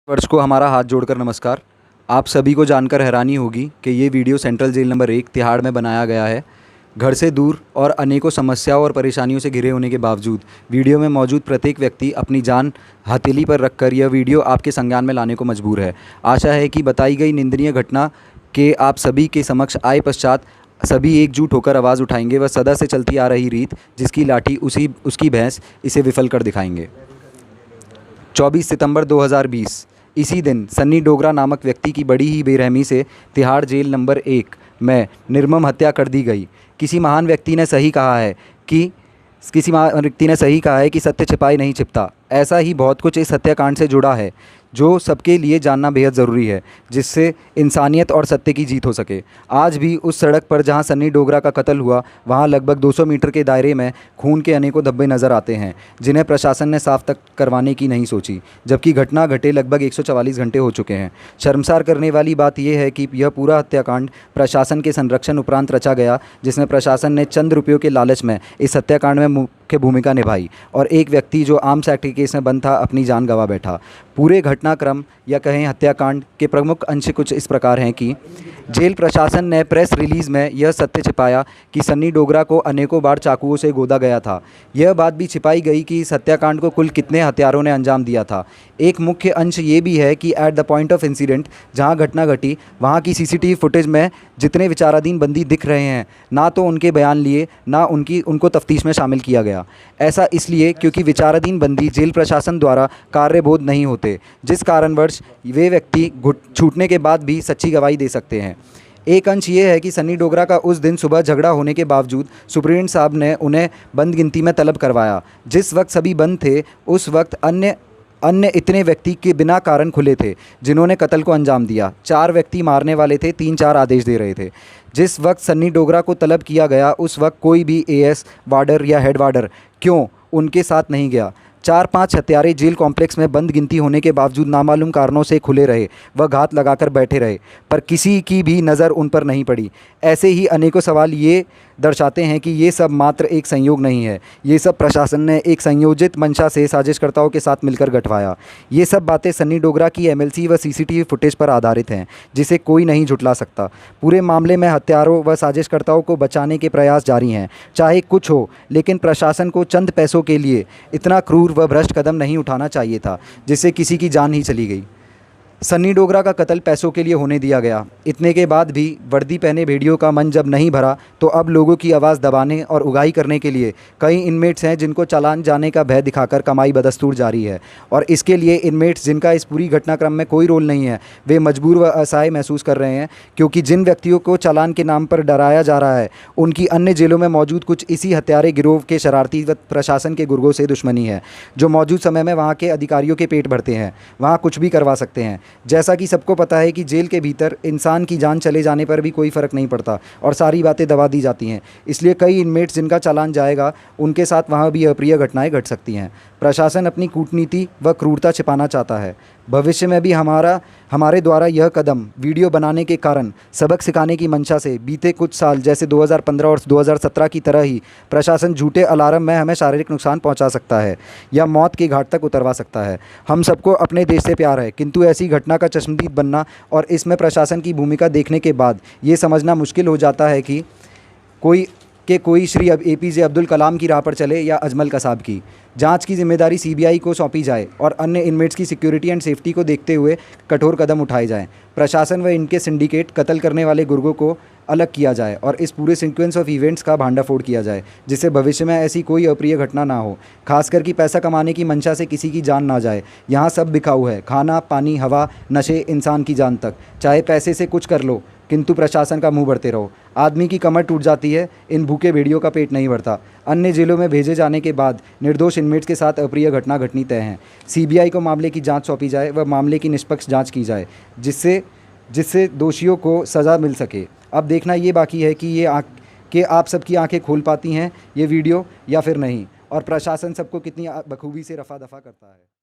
वर्ष को हमारा हाथ जोड़कर नमस्कार। आप सभी को जानकर हैरानी होगी कि ये video central jail number 1 Tihar में बनाया गया है। घर से दूर और अनेकों समस्याओं और परेशानियों से घिरे होने के बावजूद वीडियो में मौजूद प्रत्येक व्यक्ति अपनी जान हथेली पर रखकर यह वीडियो आपके संज्ञान में लाने को मजबूर है। आशा है कि बताई गई निंदनीय घटना के आप सभी के समक्ष आए पश्चात सभी एकजुट होकर आवाज़ उठाएंगे व सदा से चलती आ रही रीत जिसकी लाठी उसकी भैंस इसे विफल कर दिखाएंगे। 24 सितंबर 2020 इसी दिन सन्नी डोगरा नामक व्यक्ति की बड़ी ही बेरहमी से तिहाड़ जेल नंबर 1 में निर्मम हत्या कर दी गई। किसी महान व्यक्ति ने सही कहा है कि सत्य छिपाए नहीं छिपता। ऐसा ही बहुत कुछ इस हत्याकांड से जुड़ा है जो सबके लिए जानना बेहद ज़रूरी है, जिससे इंसानियत और सत्य की जीत हो सके। आज भी उस सड़क पर जहां सन्नी डोगरा का कत्ल हुआ, वहां लगभग 200 मीटर के दायरे में खून के अनेकों धब्बे नज़र आते हैं, जिन्हें प्रशासन ने साफ तक करवाने की नहीं सोची, जबकि घटना घटे लगभग 144 घंटे हो चुके हैं। शर्मसार करने वाली बात यह है कि यह पूरा हत्याकांड प्रशासन के संरक्षण उपरांत रचा गया, जिसमें प्रशासन ने चंद रुपयों के लालच में इस हत्याकांड में मुख्य भूमिका निभाई और एक व्यक्ति जो आर्म्स एक्ट के केस में बंद था अपनी जान गंवा बैठा। पूरे घटनाक्रम या कहें हत्याकांड के प्रमुख अंश कुछ इस प्रकार हैं कि जेल प्रशासन ने प्रेस रिलीज़ में यह सत्य छिपाया कि सन्नी डोगरा को अनेकों बार चाकुओं से गोदा गया था। यह बात भी छिपाई गई कि इस हत्याकांड को कुल कितने हत्यारों ने अंजाम दिया था। एक मुख्य अंश ये भी है कि at the point of incident जहां घटना घटी वहां की सीसीटीवी फुटेज में जितने विचाराधीन बंदी दिख रहे हैं, ना तो उनके बयान लिए ना उनको तफ्तीश में शामिल किया गया। ऐसा इसलिए क्योंकि विचाराधीन बंदी जेल प्रशासन द्वारा कार्यबोध नहीं होते, जिस कारणवश वे व्यक्ति छूटने के बाद भी सच्ची गवाही दे सकते हैं। एक अंश ये है कि सन्नी डोगरा का उस दिन सुबह झगड़ा होने के बावजूद सुप्रीटेंडेंट साहब ने उन्हें बंद गिनती में तलब करवाया। जिस वक्त सभी बंद थे उस वक्त अन्य इतने व्यक्ति के बिना कारण खुले थे जिन्होंने कत्ल को अंजाम दिया। 4 व्यक्ति मारने वाले थे, 3-4 आदेश दे रहे थे। जिस वक्त सन्नी डोगरा को तलब किया गया उस वक्त कोई भी एएस वार्डर या हेड वार्डर क्यों उनके साथ नहीं गया। 4-5 हत्यारे जेल कॉम्प्लेक्स में बंद गिनती होने के बावजूद नामालूम कारणों से खुले रहे व घात लगाकर बैठे रहे, पर किसी की भी नज़र उन पर नहीं पड़ी। ऐसे ही अनेकों सवाल ये दर्शाते हैं कि ये सब मात्र एक संयोग नहीं है, ये सब प्रशासन ने एक संयोजित मंशा से साजिशकर्ताओं के साथ मिलकर गठवाया। ये सब बातें सन्नी डोगरा की एमएलसी व सीसीटीवी फुटेज पर आधारित हैं, जिसे कोई नहीं झुटला सकता। पूरे मामले में हत्यारों व साजिशकर्ताओं को बचाने के प्रयास जारी हैं, चाहे कुछ हो, लेकिन प्रशासन को चंद पैसों के लिए इतना क्रूर व भ्रष्ट कदम नहीं उठाना चाहिए था, जिससे किसी की जान ही चली गई। सन्नी डोगरा का कत्ल पैसों के लिए होने दिया गया। इतने के बाद भी वर्दी पहने भेड़ियों का मन जब नहीं भरा तो अब लोगों की आवाज़ दबाने और उगाही करने के लिए कई इनमेट्स हैं जिनको चालान जाने का भय दिखाकर कमाई बदस्तूर जारी है। और इसके लिए इनमेट्स जिनका इस पूरी घटनाक्रम में कोई रोल नहीं है, वे मजबूर व असहाय महसूस कर रहे हैं, क्योंकि जिन व्यक्तियों को चालान के नाम पर डराया जा रहा है उनकी अन्य जेलों में मौजूद कुछ इसी हत्यारे गिरोह के शरारती व प्रशासन के गुर्गों से दुश्मनी है, जो मौजूद समय में वहाँ के अधिकारियों के पेट भरते हैं, वहाँ कुछ भी करवा सकते हैं। जैसा कि सबको पता है कि जेल के भीतर इंसान की जान चले जाने पर भी कोई फ़र्क नहीं पड़ता और सारी बातें दबा दी जाती हैं। इसलिए कई इनमेट्स जिनका चालान जाएगा उनके साथ वहाँ भी अप्रिय घटनाएं घट सकती हैं। प्रशासन अपनी कूटनीति व क्रूरता छिपाना चाहता है। भविष्य में भी हमारे द्वारा यह कदम वीडियो बनाने के कारण सबक सिखाने की मंशा से बीते कुछ साल जैसे 2015 और 2017 की तरह ही प्रशासन झूठे अलार्म में हमें शारीरिक नुकसान पहुंचा सकता है या मौत की घाट तक उतरवा सकता है। हम सबको अपने देश से प्यार है, किंतु ऐसी घटना का चश्मदीद बनना और इसमें प्रशासन की भूमिका देखने के बाद ये समझना मुश्किल हो जाता है कि कोई श्री एपीजे अब्दुल कलाम की राह पर चले या अजमल कसाब की। जांच की जिम्मेदारी सीबीआई को सौंपी जाए और अन्य इनमेट्स की सिक्योरिटी एंड सेफ्टी को देखते हुए कठोर कदम उठाए जाएं। प्रशासन व इनके सिंडिकेट कत्ल करने वाले गुर्गों को अलग किया जाए और इस पूरे सीक्वेंस ऑफ इवेंट्स का भांडाफोड़ किया जाए, जिससे भविष्य में ऐसी कोई अप्रिय घटना ना हो। खासकर कि पैसा कमाने की मंशा से किसी की जान ना जाए। यहाँ सब बिकाऊ है, खाना, पानी, हवा, नशे, इंसान की जान तक। चाहे पैसे से कुछ कर लो, किंतु प्रशासन का मुंह भरते रहो। आदमी की कमर टूट जाती है, इन भूखे भेड़ियों का पेट नहीं भरता। अन्य जेलों में भेजे जाने के बाद निर्दोष इनमेट्स के साथ अप्रिय घटना घटनी तय है। सीबीआई को मामले की जांच सौंपी जाए व मामले की निष्पक्ष जांच की जाए, जिससे दोषियों को सज़ा मिल सके। अब देखना ये बाकी है कि आप सबकी आंखें खोल पाती हैं ये वीडियो या फिर नहीं, और प्रशासन सबको कितनी बखूबी से रफा दफा करता है।